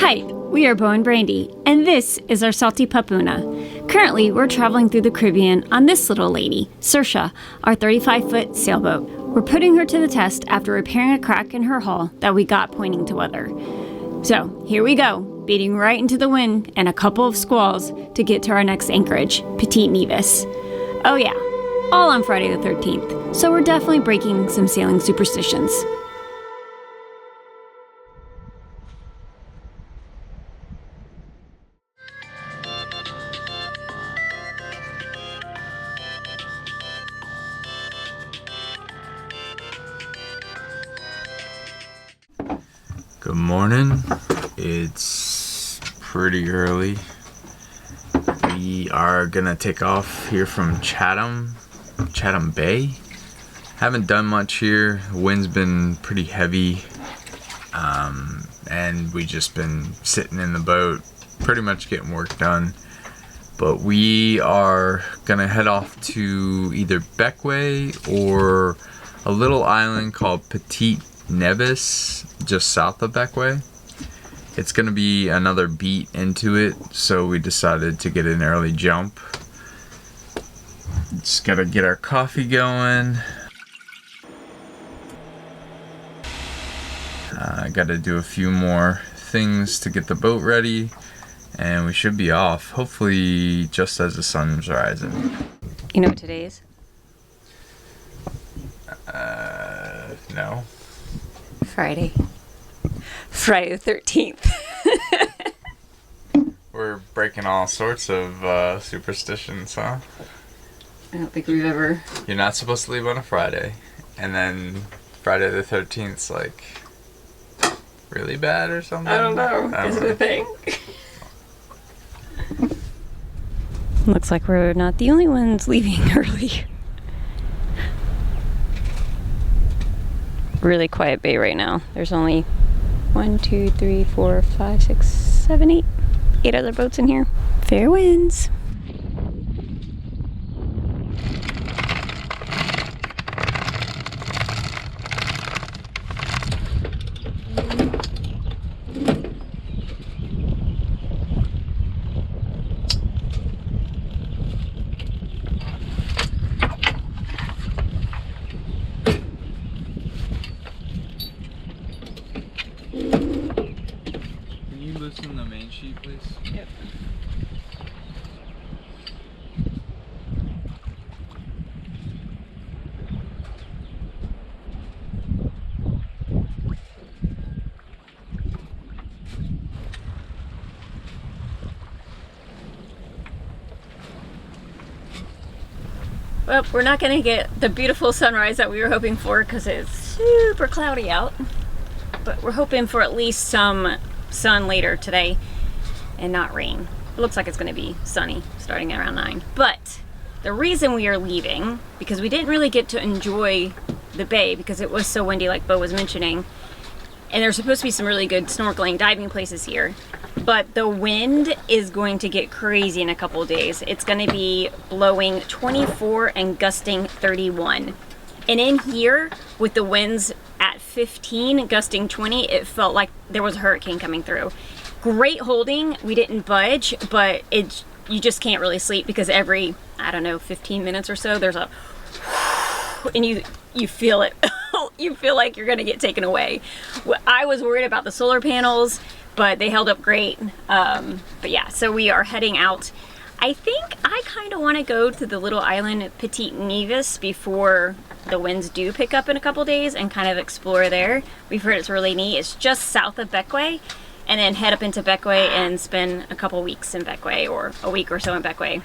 Hi, we are Beau and Brandy, and this is our salty pup Oona. Currently, we're traveling through the Caribbean on this little lady, Saoirse, our 35-foot sailboat. We're putting her to the test after repairing a crack in her hull that we got pointing to weather. So, here we go, beating right into the wind and a couple of squalls to get to our next anchorage, Petite Nevis. Oh yeah, all on Friday the 13th, so we're definitely breaking some sailing superstitions. Good morning. It's pretty early. We are gonna take off here from Chatham Bay. Haven't done much here. The wind's been pretty heavy, and we just been sitting in the boat, pretty much getting work done. But we are gonna head off to either Beckway or a little island called Petite Nevis, just south of Beckway. It's gonna be another beat into it, so we decided to get an early jump. Just gotta get our coffee going. I gotta do a few more things to get the boat ready, and we should be off, hopefully just as the sun's rising. You know what today is? No. Friday the 13th. We're breaking all sorts of superstitions, huh? I don't think we've ever... You're not supposed to leave on a Friday, and then Friday the 13th's like really bad or something? I don't know. Is it a thing? Looks like we're not the only ones leaving early. Really quiet bay right now. There's only 1, 2, 3, 4, 5, 6, 7, 8 other boats in here. Fair winds. Listen to the main sheet, please. Yep. Well, we're not going to get the beautiful sunrise that we were hoping for because it's super cloudy out. But we're hoping for at least some sun later today and not rain. It looks like it's going to be sunny starting at around 9. But the reason we are leaving, because we didn't really get to enjoy the bay because it was so windy like Beau was mentioning, and there's supposed to be some really good snorkeling, diving places here, but the wind is going to get crazy in a couple of days. It's going to be blowing 24 and gusting 31. And in here, with the winds at 15, gusting 20, it felt like there was a hurricane coming through. Great holding, we didn't budge, but you just can't really sleep because every, I don't know, 15 minutes or so, there's a, and you feel it. You feel like you're gonna get taken away. I was worried about the solar panels, but they held up great. But yeah, so we are heading out. I think I kind of want to go to the little island Petite Nevis before the winds do pick up in a couple days and kind of explore there. We've heard it's really neat. It's just south of Beckway, and then head up into Beckway and spend a couple weeks in Beckway, or a week or so in Beckway.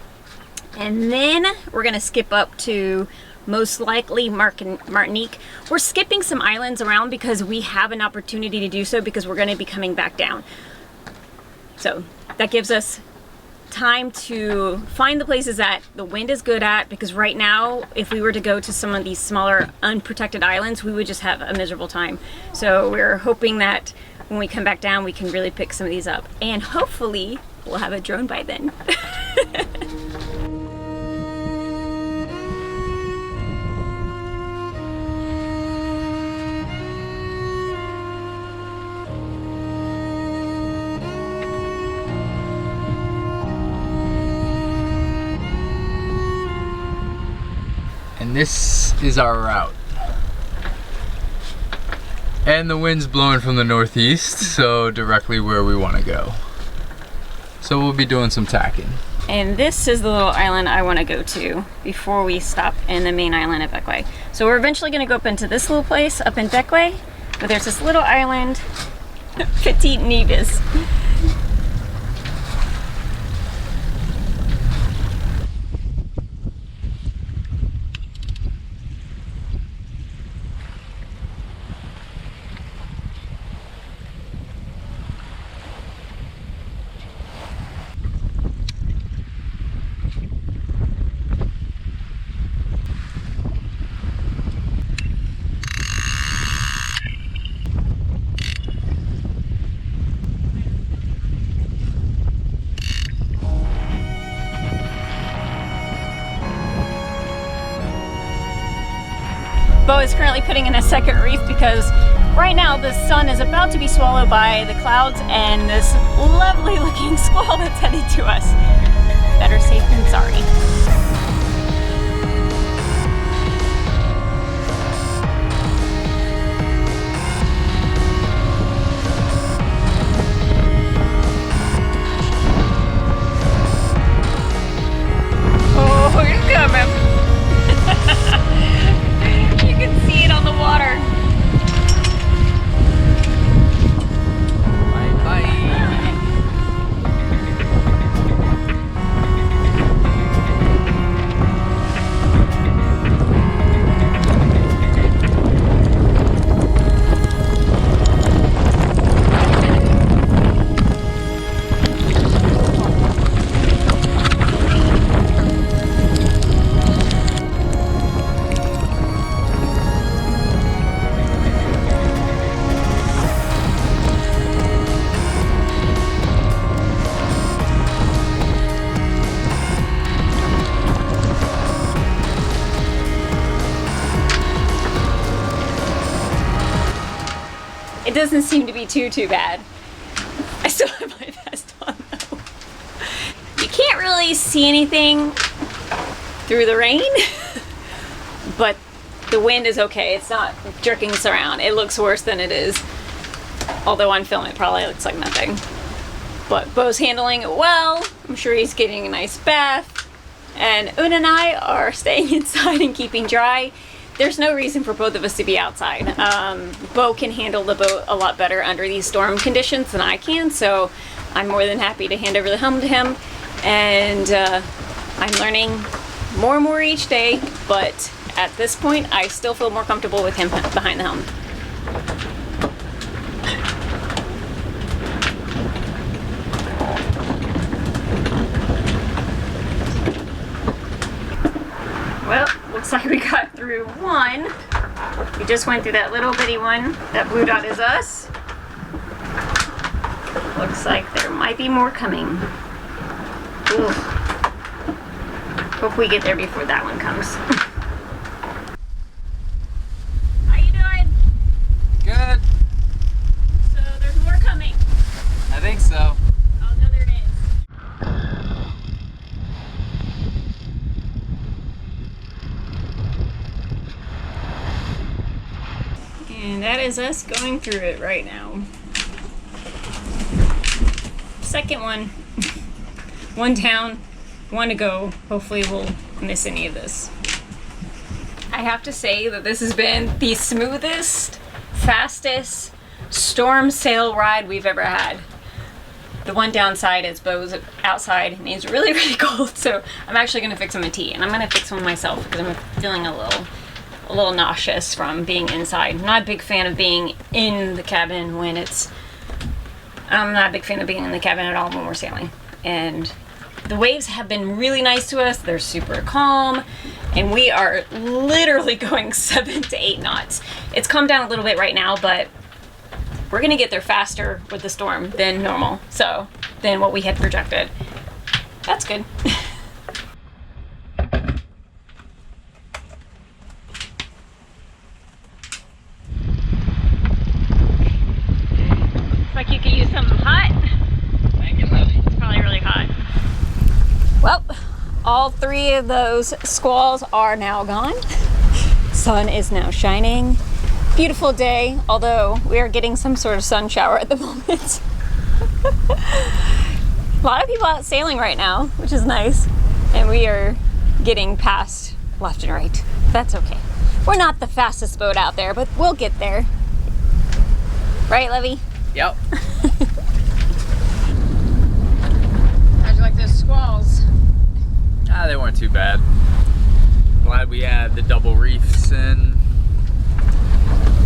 And then we're gonna skip up to most likely Martinique. We're skipping some islands around because we have an opportunity to do so because we're gonna be coming back down. So that gives us time to find the places that the wind is good at, because right now if we were to go to some of these smaller unprotected islands, we would just have a miserable time. So we're hoping that when we come back down we can really pick some of these up, and hopefully we'll have a drone by then. And this is our route. And the wind's blowing from the northeast, so directly where we want to go. So we'll be doing some tacking. And this is the little island I want to go to before we stop in the main island at Bequay. So we're eventually going to go up into this little place up in Bequay, but there's this little island, Petite Nevis. Beau is currently putting in a second reef because right now the sun is about to be swallowed by the clouds and this lovely looking squall that's headed to us. Better safe than sorry. Oh, he's coming. You can see it on the water. Bye bye. It doesn't seem to be too bad. I still have my vest on though. You can't really see anything through the rain, but the wind is okay. It's not jerking us around. It looks worse than it is. Although on film it probably looks like nothing. But Beau's handling it well. I'm sure he's getting a nice bath. And Oona and I are staying inside and keeping dry. There's no reason for both of us to be outside. Beau can handle the boat a lot better under these storm conditions than I can, so I'm more than happy to hand over the helm to him. And I'm learning more and more each day, but at this point I still feel more comfortable with him behind the helm. Well, looks like we got through one. We just went through that little bitty one. That blue dot is us. Looks like there might be more coming. Ooh. Hope we get there before that one comes. How you doing? Good. So there's more coming. I think so. Oh no, there it is. And that is us going through it right now. Second one. One down, one to go. Hopefully we'll miss any of this. I have to say that this has been the smoothest, fastest storm sail ride we've ever had. The one downside is Beau's outside and he's really, really cold, so I'm actually gonna fix him a tea, and I'm gonna fix one myself because I'm feeling a little nauseous from being inside. I'm not a big fan of being in the cabin when I'm not a big fan of being in the cabin at all when we're sailing. And the waves have been really nice to us. They're super calm, and we are literally going 7 to 8 knots. It's calmed down a little bit right now, but we're gonna get there faster with the storm than normal, than what we had projected. That's good. Like you could use something hot. Make it heavy. It's probably really hot. Well, all all 3 of those squalls are now gone. Sun is now shining. Beautiful day, although we are getting some sort of sun shower at the moment. A lot of people out sailing right now, which is nice. And we are getting passed left and right. That's okay. We're not the fastest boat out there, but we'll get there. Right, Levy? Yep. How'd you like those squalls? They weren't too bad. Glad we had the double reefs in.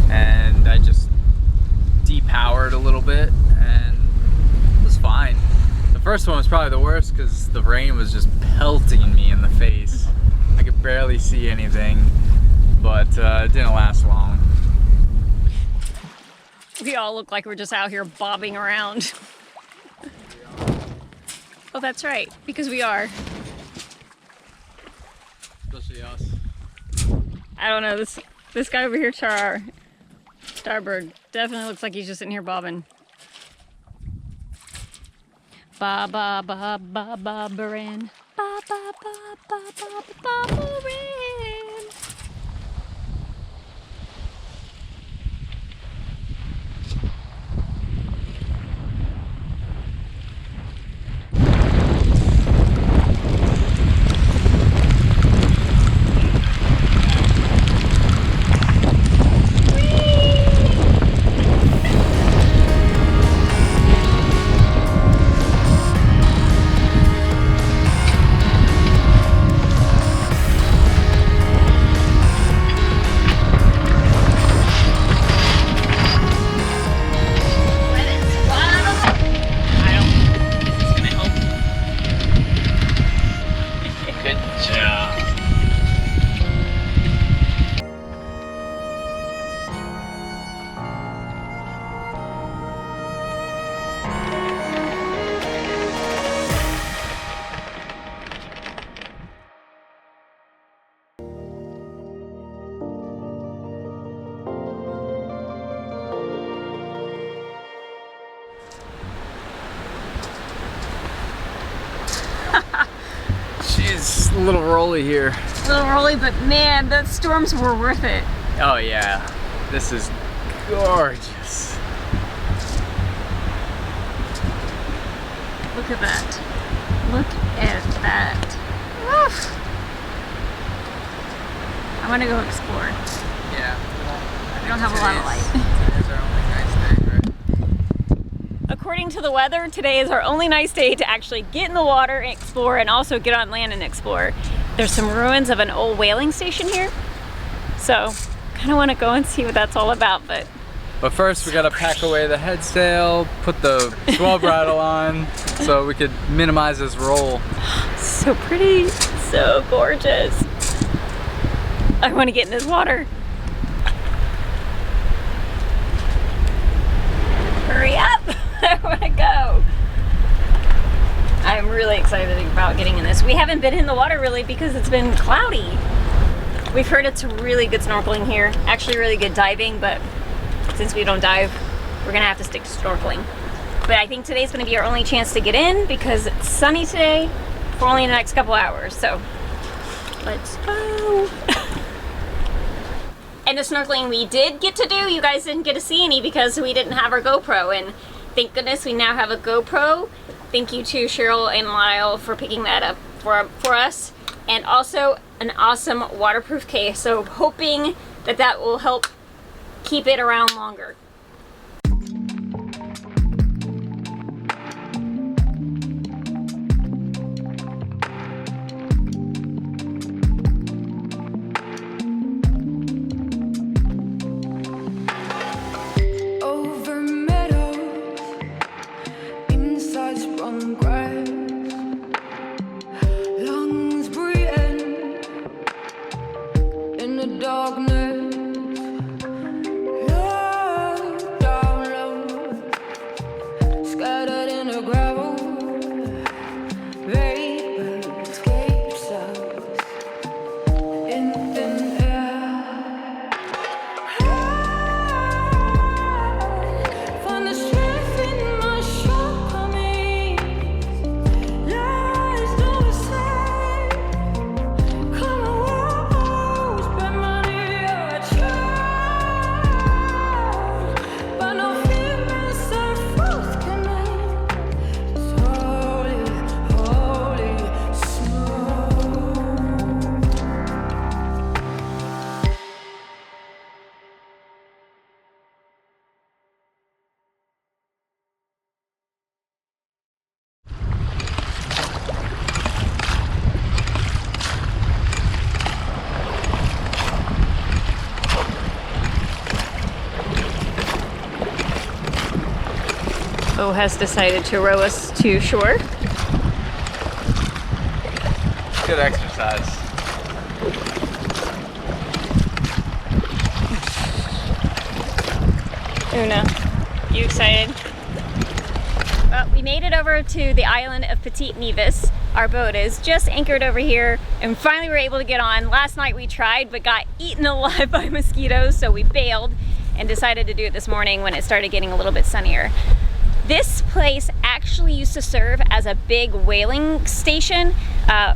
And I just depowered a little bit and it was fine. The first one was probably the worst because the rain was just pelting me in the face. I could barely see anything, but it didn't last long. We all look like we're just out here bobbing around. Oh, that's right, because we are. Especially us. I don't know, this guy over here to our starboard definitely looks like he's just sitting here bobbing. Ba ba ba ba ba baran. Ba ba ba ba ba ba baran. She's a little rolly here. A little rolly, but man, the storms were worth it. Oh yeah, this is gorgeous. Look at that. Look at that. Oof. I want to go explore. Yeah. We don't have a lot of light. Today's our only nice day, right? According to the weather, today is our only nice day to actually get in the water and explore, and also get on land and explore. There's some ruins of an old whaling station here, so kind of want to go and see what that's all about. But first we gotta pack away the head sail, put the swell bridle on so we could minimize this roll. so pretty, so gorgeous. I want to get in this water. Hurry up! I want to go. I'm really excited about getting in this. We haven't been in the water really because it's been cloudy. We've heard it's really good snorkeling here. Actually really good diving, but since we don't dive, we're gonna have to stick to snorkeling. But I think today's gonna be our only chance to get in because it's sunny today for only the next couple hours. So let's go. And the snorkeling we did get to do, you guys didn't get to see any because we didn't have our GoPro, and thank goodness we now have a GoPro. Thank you to Cheryl and Lyle for picking that up for us, and also an awesome waterproof case. So hoping that that will help keep it around longer. Beau has decided to row us to shore. Good exercise. Oona, you excited? Well, we made it over to the island of Petite Nevis. Our boat is just anchored over here, and finally we're able to get on. Last night we tried, but got eaten alive by mosquitoes, so we bailed and decided to do it this morning when it started getting a little bit sunnier. This place actually used to serve as a big whaling station,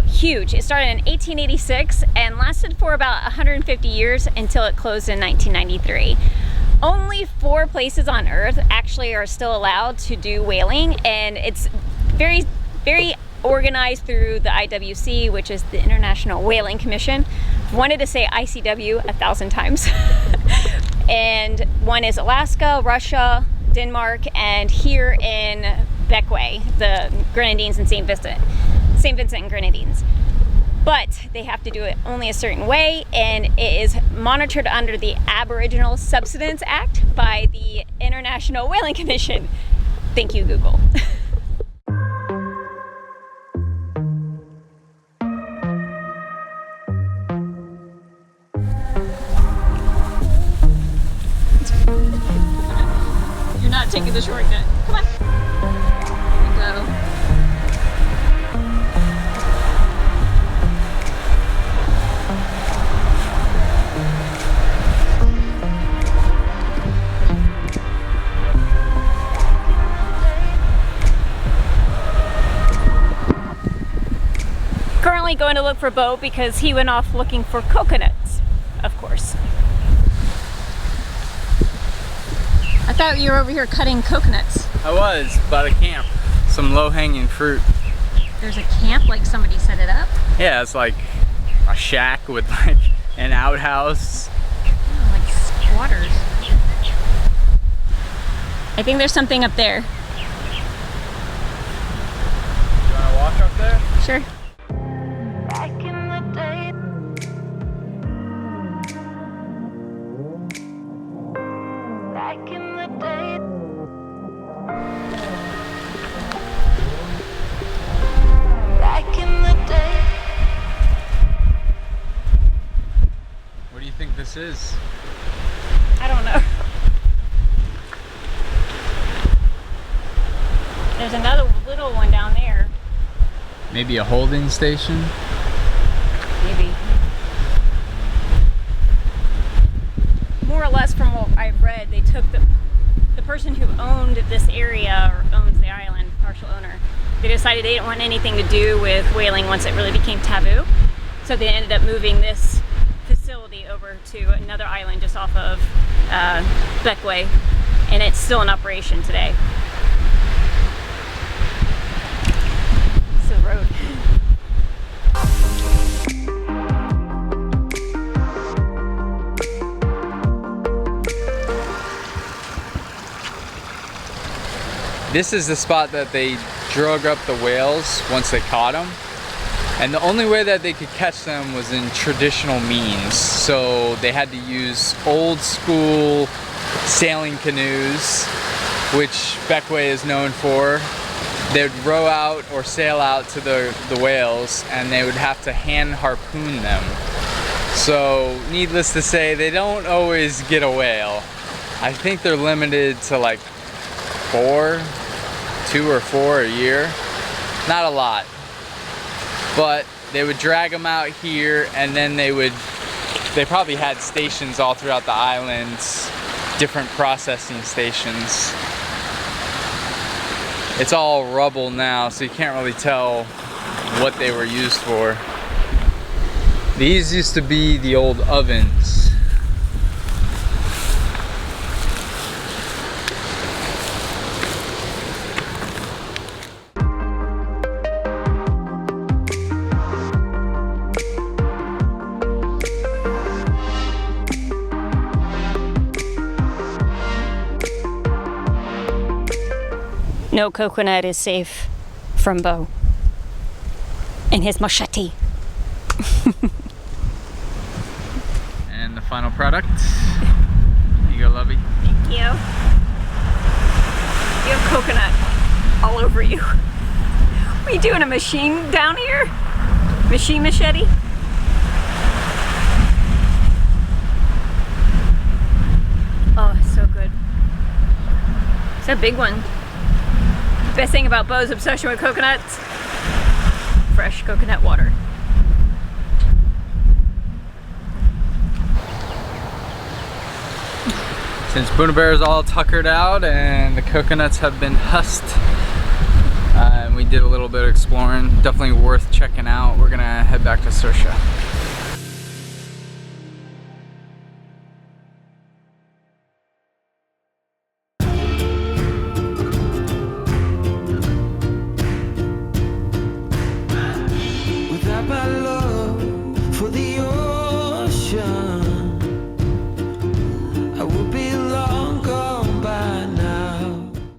huge. It started in 1886 and lasted for about 150 years until it closed in 1993. Only 4 places on Earth actually are still allowed to do whaling, and it's very, very organized through the IWC, which is the International Whaling Commission. I've wanted to say ICW 1,000 times. And one is Alaska, Russia, Denmark, and here in Bequia, the Grenadines and St. Vincent and Grenadines. But they have to do it only a certain way, and it is monitored under the Aboriginal Subsistence Act by the International Whaling Commission. Thank you, Google. You're not taking the shortcut. Come on. There you go. Currently going to look for Beau because he went off looking for coconuts, of course. I thought you were over here cutting coconuts. I was, by the camp. Some low-hanging fruit. There's a camp, like somebody set it up? Yeah, it's like a shack with like an outhouse. Oh, like squatters. I think there's something up there. You wanna walk up there? Sure. Back in the day, back in the day, back in the day. What do you think this is? I don't know. There's another little one down there. Maybe a holding station? Maybe. More or less from what I've read, they took the person who owned this area, or owns the island, partial owner, they decided they didn't want anything to do with whaling once it really became taboo. So they ended up moving this facility over to another island just off of Bequia, and it's still in operation today. It's the road. This is the spot that they drug up the whales once they caught them. And the only way that they could catch them was in traditional means. So they had to use old school sailing canoes, which Bequia is known for. They would row out or sail out to the whales, and they would have to hand harpoon them. So needless to say, they don't always get a whale. I think they're limited to like 2 or 4 a year. Not a lot. But they would drag them out here, and then they probably had stations all throughout the islands, different processing stations. It's all rubble now, so you can't really tell what they were used for. These used to be the old ovens. No coconut is safe from Beau and his machete. And the final product. Here you go, lovey. Thank you. You have coconut all over you. What are you doing, a machine down here? Machine machete? Oh, it's so good. It's a big one. Best thing about Beau's obsession with coconuts, fresh coconut water. Since Boona Bear is all tuckered out and the coconuts have been husked, and we did a little bit of exploring, definitely worth checking out. We're gonna head back to Sersha.